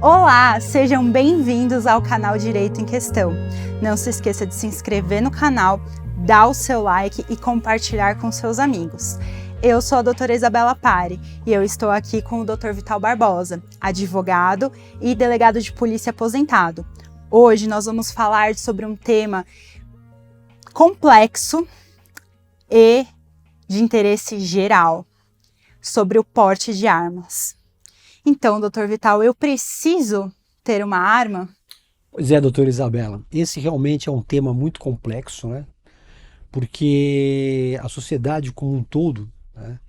Olá, sejam bem-vindos ao canal Direito em Questão. Não se esqueça de se inscrever no canal, dar o seu like e compartilhar com seus amigos. Eu sou a doutora Isabela Pari e eu estou aqui com o Dr. Vital Barbosa, advogado e delegado de polícia aposentado. Hoje nós vamos falar sobre um tema complexo e de interesse geral, sobre o porte de armas. Então, doutor Vital, eu preciso ter uma arma? Pois é, doutora Isabela, esse realmente é um tema muito complexo, né? Porque a sociedade como um todo, né,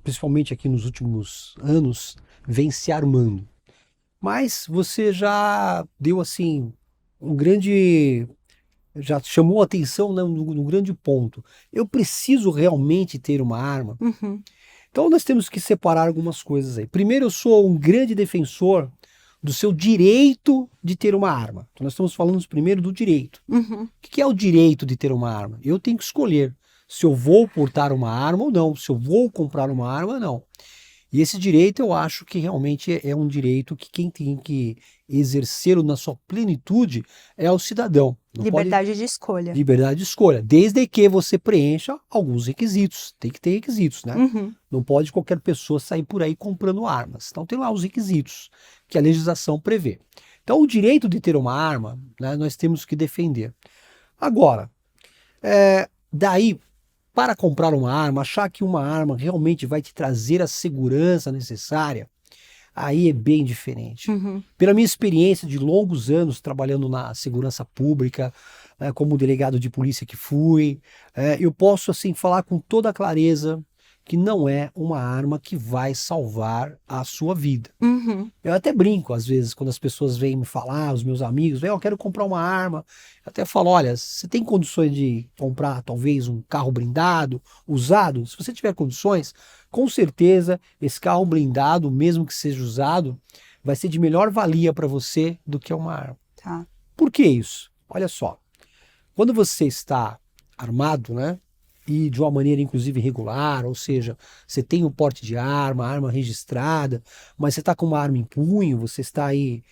principalmente aqui nos últimos anos, vem se armando. Mas você já deu assim já chamou a atenção, né, no grande ponto. Eu preciso realmente ter uma arma? Uhum. Então nós temos que separar algumas coisas aí. Primeiro, eu sou um grande defensor do seu direito de ter uma arma. Então nós estamos falando primeiro do direito. Uhum. O que é o direito de ter uma arma? Eu tenho que escolher se eu vou portar uma arma ou não, se eu vou comprar uma arma ou não. E esse direito eu acho que realmente é um direito que quem tem que exercê-lo na sua plenitude é o cidadão. Liberdade de escolha. Liberdade de escolha, desde que você preencha alguns requisitos. Tem que ter requisitos, né? Uhum. Não pode qualquer pessoa sair por aí comprando armas. Então tem lá os requisitos que a legislação prevê. Então o direito de ter uma arma, né, nós temos que defender. Agora, daí, para comprar uma arma, achar que uma arma realmente vai te trazer a segurança necessária, aí é bem diferente. Uhum. Pela minha experiência de longos anos trabalhando na segurança pública, como delegado de polícia que fui, eu posso assim falar com toda clareza que não é uma arma que vai salvar a sua vida. Uhum. Eu até brinco às vezes quando as pessoas vêm me falar, os meus amigos, eu quero comprar uma arma. Eu até falo, olha, você tem condições de comprar talvez um carro blindado, usado? Se você tiver condições, com certeza esse carro blindado, mesmo que seja usado, vai ser de melhor valia para você do que uma arma. Tá. Por que isso? Olha só, quando você está armado, né? E de uma maneira inclusive irregular, ou seja, você tem o porte de arma registrada, mas você está com uma arma em punho, você está aí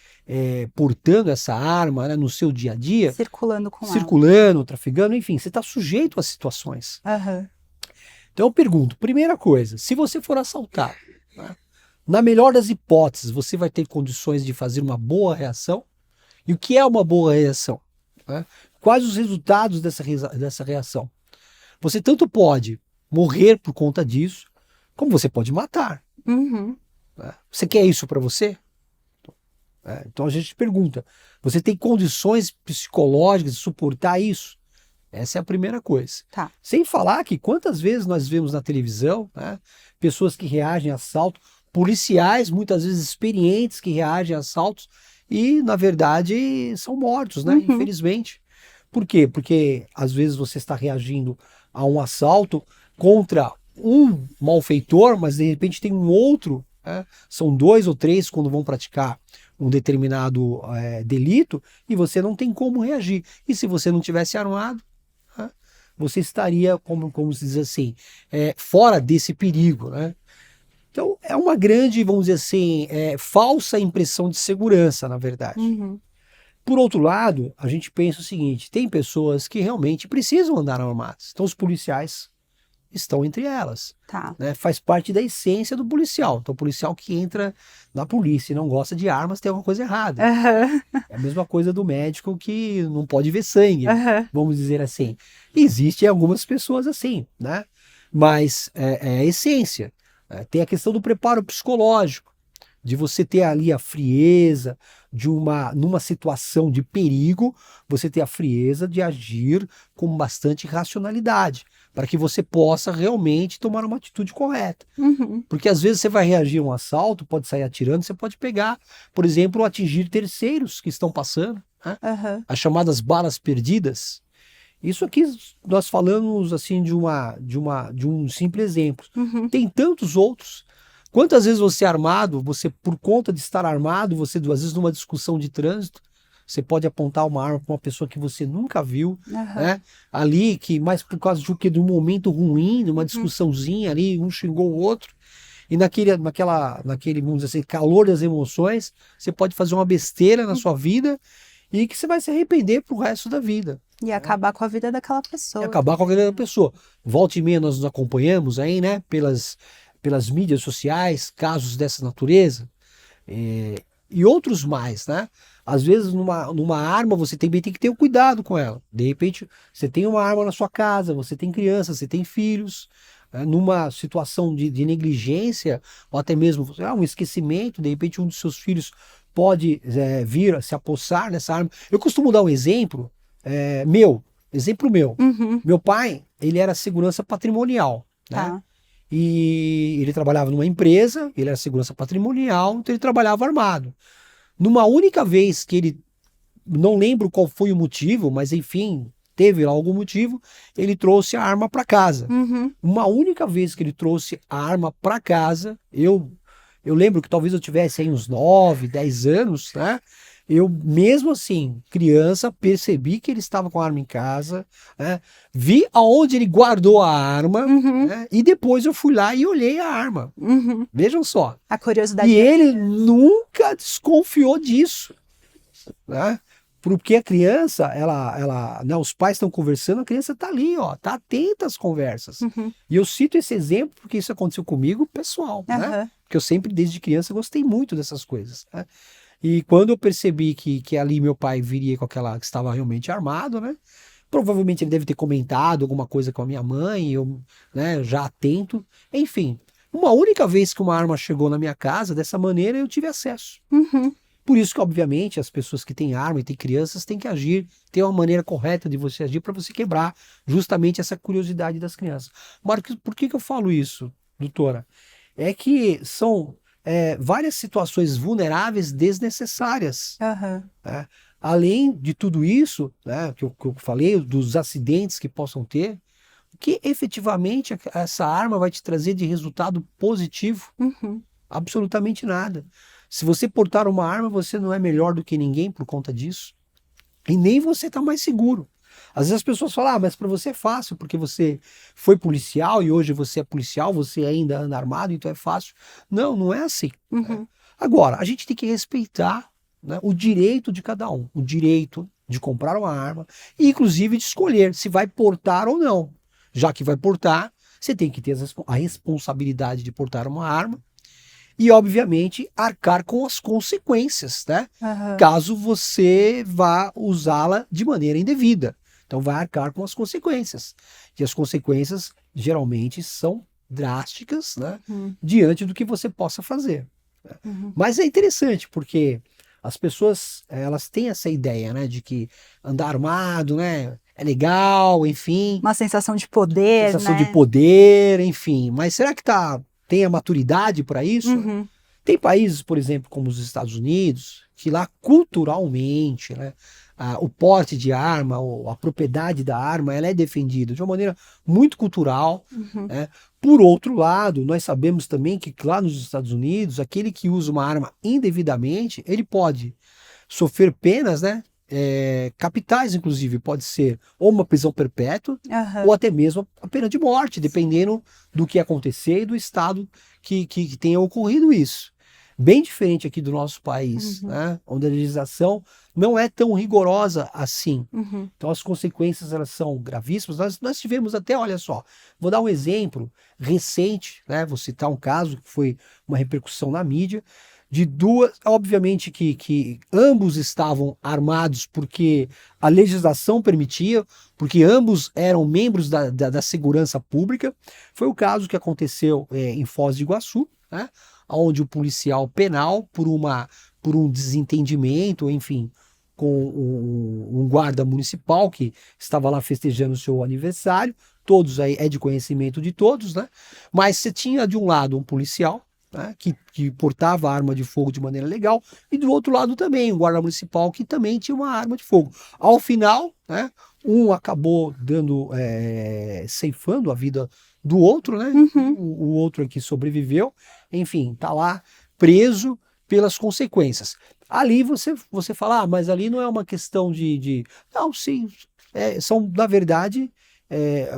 portando essa arma, né, no seu dia a dia, Circulando com ela. circulando, trafegando, enfim, você está sujeito a situações. Uhum. Então eu pergunto, primeira coisa, se você for assaltado, né, na melhor das hipóteses, você vai ter condições de fazer uma boa reação? E o que é uma boa reação? Né? Quais os resultados dessa reação? Você tanto pode morrer por conta disso, como você pode matar. Uhum. Você quer isso para você? Então a gente pergunta, você tem condições psicológicas de suportar isso? Essa é a primeira coisa. Tá. Sem falar que quantas vezes nós vemos na televisão, né, pessoas que reagem a assalto, policiais muitas vezes experientes que reagem a assaltos e na verdade são mortos, né? Uhum. Infelizmente. Por quê? Porque às vezes você está reagindo a um assalto contra um malfeitor, mas de repente tem um outro, né? São 2 ou 3 quando vão praticar um determinado delito e você não tem como reagir. E se você não tivesse armado, né, você estaria, como se diz assim, fora desse perigo, né? Então é uma grande, vamos dizer assim, falsa impressão de segurança, na verdade. Uhum. Por outro lado, a gente pensa o seguinte, tem pessoas que realmente precisam andar armadas, então os policiais estão entre elas. Tá. Né? Faz parte da essência do policial. Então o policial que entra na polícia e não gosta de armas tem alguma coisa errada. Uhum. É a mesma coisa do médico que não pode ver sangue, Uhum. vamos dizer assim. Existem algumas pessoas assim, né? Mas é a essência. Tem a questão do preparo psicológico, de você ter ali a frieza, numa situação de perigo, você ter a frieza de agir com bastante racionalidade, para que você possa realmente tomar uma atitude correta. Uhum. Porque às vezes você vai reagir a um assalto, pode sair atirando, você pode pegar, por exemplo, atingir terceiros que estão passando, né? Uhum. As chamadas balas perdidas. Isso aqui nós falamos assim de um simples exemplo. Uhum. Tem tantos outros. Quantas vezes você é armado, você por conta de estar armado, você às vezes numa discussão de trânsito, você pode apontar uma arma para uma pessoa que você nunca viu, né? Ali, mas por causa de um momento ruim, de uma discussãozinha ali, um xingou o outro, E naquele, vamos dizer assim, calor das emoções, você pode fazer uma besteira na sua vida e que você vai se arrepender pro resto da vida. E acabar com a vida daquela E pessoa. acabar com a vida da pessoa. Volta e meia nós nos acompanhamos aí, né, pelas mídias sociais, casos dessa natureza, e outros mais, né? Às vezes numa arma você também tem que ter um cuidado com ela. De repente você tem uma arma na sua casa, você tem crianças, você tem filhos, né? Numa situação de negligência, ou até mesmo um esquecimento, de repente um dos seus filhos pode vir a se apossar nessa arma. Eu costumo dar um exemplo exemplo meu. Uhum. Meu pai, ele era segurança patrimonial, né? Tá. E ele trabalhava numa empresa, ele era segurança patrimonial, então ele trabalhava armado. Numa única vez que ele, não lembro qual foi o motivo, mas enfim, teve lá algum motivo, ele trouxe a arma para casa. Uhum. Uma única vez que ele trouxe a arma para casa, eu lembro que talvez eu tivesse aí uns 9, 10 anos, né? Eu, mesmo assim, criança, percebi que ele estava com a arma em casa, né? Vi aonde ele guardou a arma, Uhum. né? E depois eu fui lá e olhei a arma. Uhum. Vejam só. A curiosidade. E ele nunca desconfiou disso, né? Porque a criança, né, os pais estão conversando, a criança está ali, ó, tá atenta às conversas. Uhum. E eu cito esse exemplo porque isso aconteceu comigo, pessoal, né? Aham. Porque eu sempre, desde criança, gostei muito dessas coisas, né? E quando eu percebi que ali meu pai viria com aquela que estava realmente armado, né? Provavelmente ele deve ter comentado alguma coisa com a minha mãe, eu, né, já atento. Enfim, uma única vez que uma arma chegou na minha casa, dessa maneira eu tive acesso. Uhum. Por isso que, obviamente, as pessoas que têm arma e têm crianças têm que agir, ter uma maneira correta de você agir para você quebrar justamente essa curiosidade das crianças. Marcos, por que eu falo isso, doutora? É que são várias situações vulneráveis desnecessárias. Aham. Né? Além de tudo isso, né, que eu falei, dos acidentes que possam ter, o que efetivamente essa arma vai te trazer de resultado positivo? Uhum. Absolutamente nada. Se você portar uma arma, você não é melhor do que ninguém por conta disso. E nem você está mais seguro. Às vezes as pessoas falam, mas para você é fácil, porque você foi policial e hoje você é policial, você ainda anda armado, então é fácil. Não, não é assim. Uhum. Agora, a gente tem que respeitar, né, o direito de cada um, o direito de comprar uma arma e, inclusive, de escolher se vai portar ou não. Já que vai portar, você tem que ter a responsabilidade de portar uma arma e, obviamente, arcar com as consequências, né? Aham. Caso você vá usá-la de maneira indevida. Então, vai arcar com as consequências. E as consequências, geralmente, são drásticas, né? Uhum. Diante do que você possa fazer. Uhum. Mas é interessante, porque as pessoas, elas têm essa ideia, né? De que andar armado, né? É legal, enfim. Uma sensação de poder, Sensação né? de poder, enfim. Mas será que tem a maturidade para isso? Uhum. Tem países, por exemplo, como os Estados Unidos, que lá culturalmente, né, o porte de arma, a propriedade da arma, ela é defendida de uma maneira muito cultural. Uhum. Né? Por outro lado, nós sabemos também que lá nos Estados Unidos, aquele que usa uma arma indevidamente, ele pode sofrer penas, né, capitais, inclusive, pode ser ou uma prisão perpétua, Aham. ou até mesmo a pena de morte, dependendo do que acontecer e do estado que tenha ocorrido isso. Bem diferente aqui do nosso país, Uhum. né? Onde a legislação não é tão rigorosa assim. Uhum. Então as consequências elas são gravíssimas. Nós tivemos até, olha só, vou dar um exemplo recente, né? Vou citar um caso que foi uma repercussão na mídia, de duas, obviamente que ambos estavam armados porque a legislação permitia, porque ambos eram membros da segurança pública. Foi o caso que aconteceu em Foz do Iguaçu, né? Onde o policial penal, por um desentendimento, enfim, com um guarda municipal que estava lá festejando o seu aniversário, todos aí é de conhecimento de todos, né? Mas você tinha de um lado um policial, né, que portava arma de fogo de maneira legal, e do outro lado também um guarda municipal que também tinha uma arma de fogo. Ao final, né, um acabou ceifando a vida do outro, né? Uhum. O outro aqui sobreviveu, enfim, tá lá preso pelas consequências. Ali você fala, mas ali não é uma questão de... Não, sim, são, na verdade,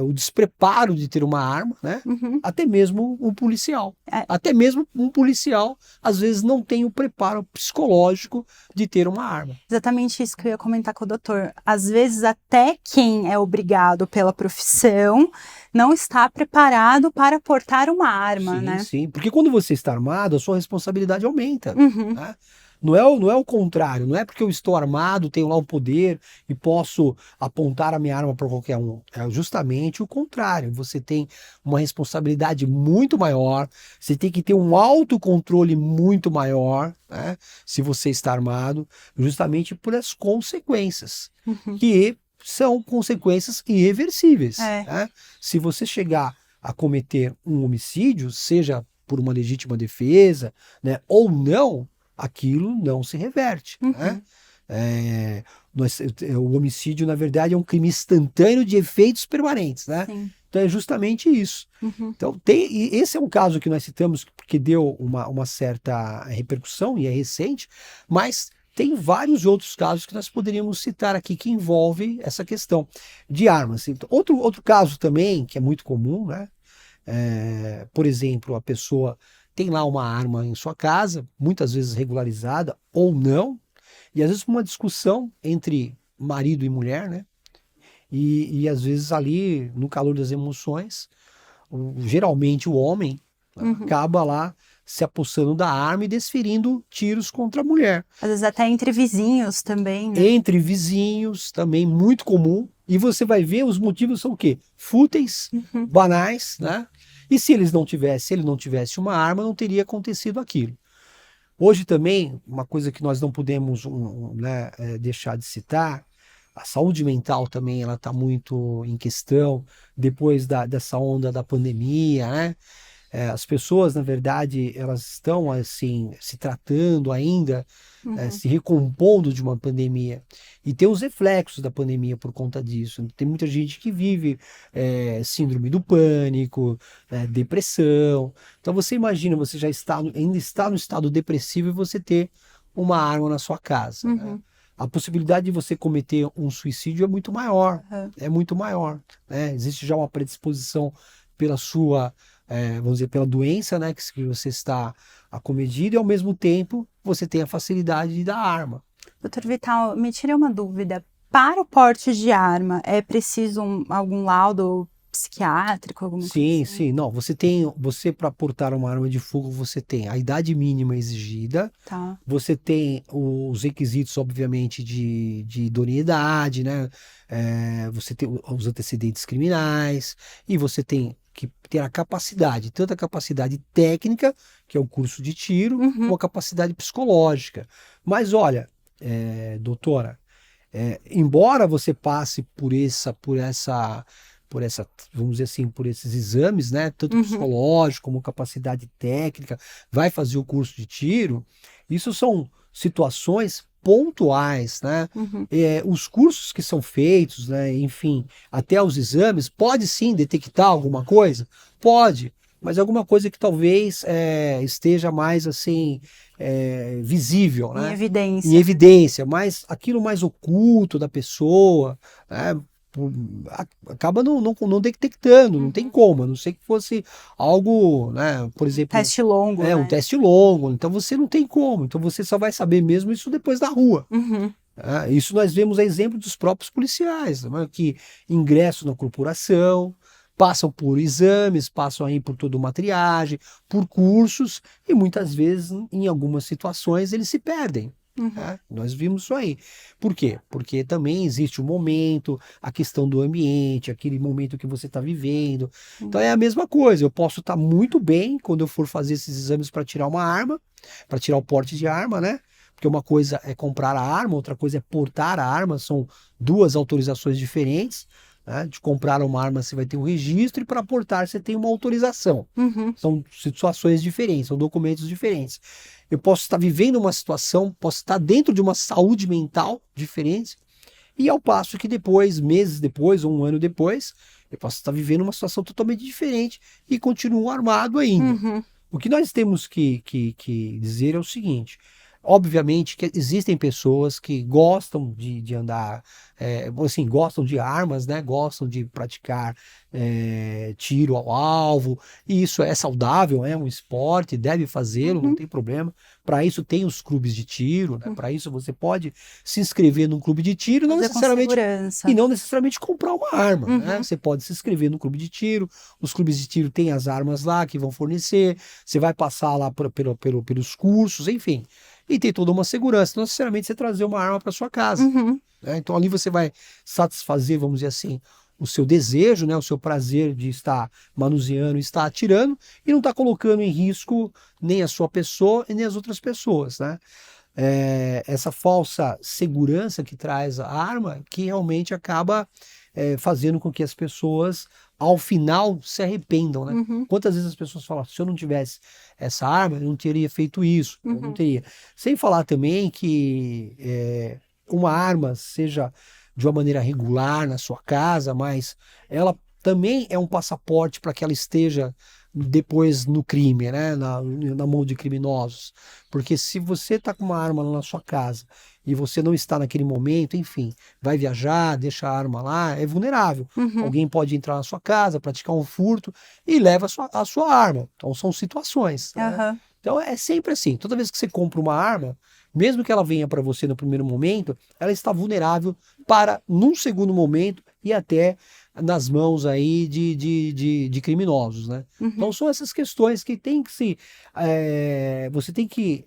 o despreparo de ter uma arma, né? Até mesmo um policial. Até mesmo um policial, às vezes, não tem o preparo psicológico de ter uma arma. Exatamente isso que eu ia comentar com o doutor. Às vezes, até quem é obrigado pela profissão não está preparado para portar uma arma, Sim, né? sim. Porque quando você está armado, a sua responsabilidade aumenta. Uhum. Né? Não é o contrário, não é porque eu estou armado, tenho lá o poder e posso apontar a minha arma para qualquer um. É justamente o contrário. Você tem uma responsabilidade muito maior, você tem que ter um autocontrole muito maior, né? Se você está armado, justamente por as consequências, que são consequências irreversíveis. Né? Se você chegar a cometer um homicídio, seja por uma legítima defesa, né, ou não, aquilo não se reverte. Né? O homicídio, na verdade, é um crime instantâneo de efeitos permanentes. Né? Então é justamente isso. Então, esse é um caso que nós citamos porque deu uma certa repercussão e é recente, mas tem vários outros casos que nós poderíamos citar aqui que envolvem essa questão de armas. Então, outro caso também, que é muito comum, né? Por exemplo, a pessoa tem lá uma arma em sua casa, muitas vezes regularizada ou não, e às vezes uma discussão entre marido e mulher, né? E às vezes ali, no calor das emoções, geralmente o homem acaba lá se apossando da arma e desferindo tiros contra a mulher. Às vezes até entre vizinhos também, né? Entre vizinhos, também muito comum. E você vai ver, os motivos são o quê? Fúteis, banais, né? E se ele não tivesse uma arma, não teria acontecido aquilo. Hoje também, uma coisa que nós não podemos né, deixar de citar, a saúde mental também ela está muito em questão depois dessa onda da pandemia, né? As pessoas, na verdade, elas estão assim se tratando ainda, se recompondo de uma pandemia e tem os reflexos da pandemia por conta disso. Tem muita gente que vive síndrome do pânico, depressão. Então você imagina, você já ainda está no estado depressivo e você ter uma arma na sua casa. Né? A possibilidade de você cometer um suicídio é muito maior, é muito maior. Né? Existe já uma predisposição pela sua vamos dizer, pela doença, né, que você está acometido, e ao mesmo tempo você tem a facilidade da arma. Doutor Vital, me tira uma dúvida. Para o porte de arma, é preciso algum laudo psiquiátrico, alguma coisa assim? Sim. Não, você para portar uma arma de fogo, você tem a idade mínima exigida, você tem os requisitos, obviamente, de idoneidade, né? Você tem os antecedentes criminais, e você tem que ter a capacidade, tanto a capacidade técnica, que é o curso de tiro, como a capacidade psicológica. Mas olha, doutora, embora você passe por essa, vamos dizer assim, por esses exames, né, tanto psicológico como capacidade técnica, vai fazer o curso de tiro, isso são situações pontuais, né? Os cursos que são feitos, né, enfim, até os exames, pode sim detectar alguma coisa? Pode, mas alguma coisa que talvez esteja mais assim visível, né? Em Em evidência, mas aquilo mais oculto da pessoa, né? Acaba não detectando, não tem como, a não ser que fosse algo, né, por exemplo, teste longo, né? Um teste longo, então você não tem como, então você só vai saber mesmo isso depois da rua. Isso nós vemos a exemplo dos próprios policiais, né, que ingressam na corporação, passam por exames, passam aí por toda uma triagem, por cursos, e muitas vezes, em algumas situações, eles se perdem. Nós vimos isso aí. Por quê? Porque também existe o momento, a questão do ambiente, aquele momento que você está vivendo. Então é a mesma coisa. Eu posso estar muito bem quando eu for fazer esses exames para tirar uma arma, para tirar o porte de arma, né? Porque uma coisa é comprar a arma, outra coisa é portar a arma, são duas autorizações diferentes. Né? De comprar uma arma você vai ter um registro e para portar você tem uma autorização. São situações diferentes, são documentos diferentes. Eu posso estar vivendo uma situação, posso estar dentro de uma saúde mental diferente, e ao passo que depois, meses depois, ou um ano depois, eu posso estar vivendo uma situação totalmente diferente e continuo armado ainda. O que nós temos que dizer é o seguinte: Obviamente que existem pessoas que gostam de andar, assim, gostam de armas, né? Gostam de praticar tiro ao alvo, e isso é saudável, é um esporte, deve fazê-lo, não tem problema. Para isso tem os clubes de tiro, né? Para isso você pode se inscrever num clube de tiro, não Fazer com necessariamente, segurança. e não necessariamente comprar uma arma, né? Você pode se inscrever no clube de tiro, os clubes de tiro têm as armas lá que vão fornecer, você vai passar lá pelos cursos, enfim. E tem toda uma segurança, não necessariamente você trazer uma arma para sua casa, né? Então ali você vai satisfazer, vamos dizer assim, o seu desejo, né? O seu prazer de estar manuseando, estar atirando, e não está colocando em risco nem a sua pessoa e nem as outras pessoas, né? Essa falsa segurança que traz a arma, que realmente acaba fazendo com que as pessoas, ao final, se arrependam, né? Quantas vezes as pessoas falam, se eu não tivesse essa arma, eu não teria feito isso, eu não teria. Sem falar também que uma arma seja de uma maneira regular na sua casa, mas ela também é um passaporte para que ela esteja depois no crime, né? Na mão de criminosos. Porque se você está com uma arma lá na sua casa e você não está naquele momento, enfim, vai viajar, deixa a arma lá, é vulnerável. Alguém pode entrar na sua casa, praticar um furto e leva a sua arma. Então são situações, né? Então é sempre assim, toda vez que você compra uma arma, mesmo que ela venha para você no primeiro momento, ela está vulnerável para, num segundo momento, e até nas mãos aí de criminosos, né? Então são essas questões que tem que você tem que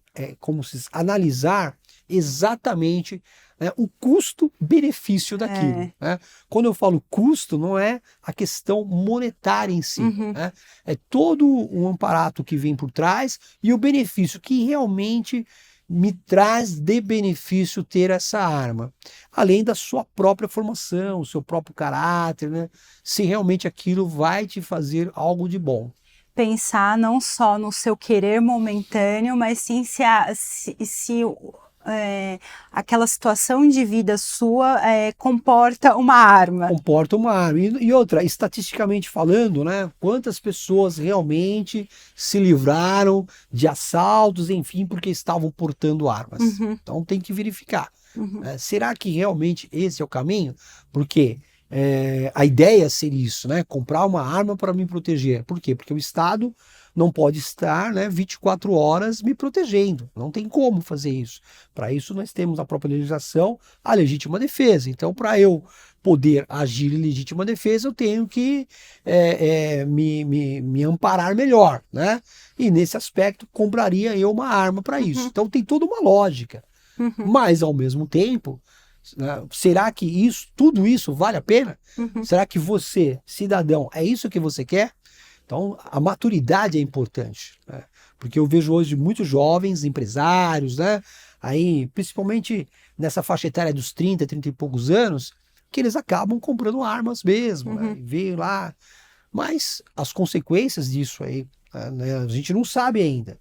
analisar exatamente, né, o custo-benefício daquilo, né? Quando eu falo custo, não é a questão monetária em si, né? É todo um aparato que vem por trás e o benefício que realmente me traz de benefício ter essa arma, além da sua própria formação, o seu próprio caráter, né? Se realmente aquilo vai te fazer algo de bom. Pensar não só no seu querer momentâneo, mas sim se aquela situação de vida sua comporta uma arma. Comporta uma arma. E outra, estatisticamente falando, né? Quantas pessoas realmente se livraram de assaltos, enfim, porque estavam portando armas. Então tem que verificar. Será que realmente esse é o caminho? Porque a ideia seria isso, né? Comprar uma arma para me proteger. Por quê? Porque o Estado não pode estar, né, 24 horas me protegendo. Não tem como fazer isso. Para isso nós temos na própria legislação a legítima defesa. Então, para eu poder agir em legítima defesa, eu tenho que me amparar melhor, né? E nesse aspecto, compraria eu uma arma para isso. Então tem toda uma lógica. Mas, ao mesmo tempo, será que tudo isso vale a pena? Será que você, cidadão, é isso que você quer? Então, a maturidade é importante, né? Porque eu vejo hoje muitos jovens empresários, né? Aí, principalmente nessa faixa etária dos 30 e poucos anos, que eles acabam comprando armas mesmo, né? E veio lá. Mas as consequências disso aí, né, a gente não sabe ainda.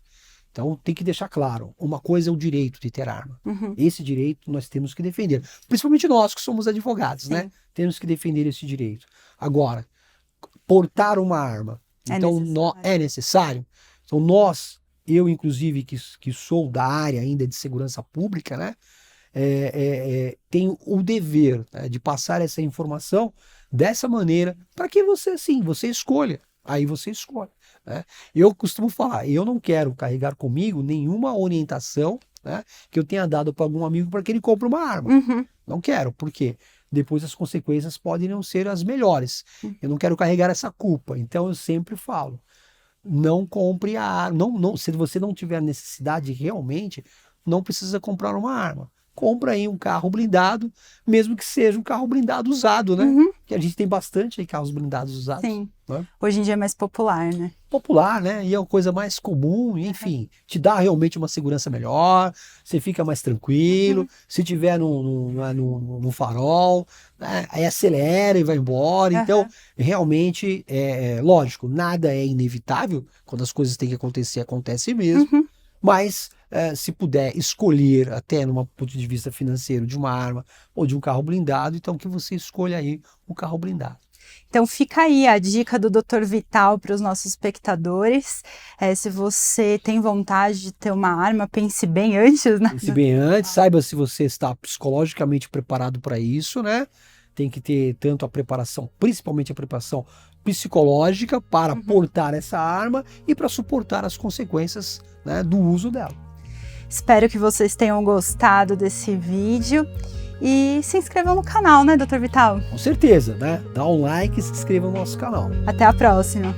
Então tem que deixar claro, uma coisa é o direito de ter arma. Esse direito nós temos que defender. Principalmente nós que somos advogados, né? Temos que defender esse direito. Agora, portar uma arma, então é necessário. Então eu inclusive que sou da área ainda de segurança pública, né? Tenho o dever, né, de passar essa informação dessa maneira para que você escolha. Aí você escolhe, né? Eu costumo falar, eu não quero carregar comigo nenhuma orientação, né, que eu tenha dado para algum amigo para que ele compre uma arma. Não quero, porque depois as consequências podem não ser as melhores. Eu não quero carregar essa culpa. Então eu sempre falo, não compre a arma. Se você não tiver necessidade realmente, não precisa comprar uma arma. Compra aí um carro blindado, mesmo que seja um carro blindado usado, né? Que a gente tem bastante aí carros blindados usados. Sim. Né? Hoje em dia é mais popular, né? Popular, né? E é uma coisa mais comum, enfim, te dá realmente uma segurança melhor, você fica mais tranquilo, se tiver no farol, né? Aí acelera e vai embora. Então, realmente, lógico, nada é inevitável, quando as coisas têm que acontecer, acontece mesmo, mas se puder escolher, até num ponto de vista financeiro, de uma arma ou de um carro blindado, então que você escolha aí o carro blindado. Então fica aí a dica do Dr. Vital para os nossos espectadores. Se você tem vontade de ter uma arma, pense bem antes, né? Pense bem antes, saiba se você está psicologicamente preparado para isso, né? Tem que ter tanto a preparação, principalmente a preparação psicológica para portar essa arma e para suportar as consequências, né, do uso dela. Espero que vocês tenham gostado desse vídeo e se inscrevam no canal, né, Dr. Vital? Com certeza, né? Dá um like e se inscreva no nosso canal. Até a próxima!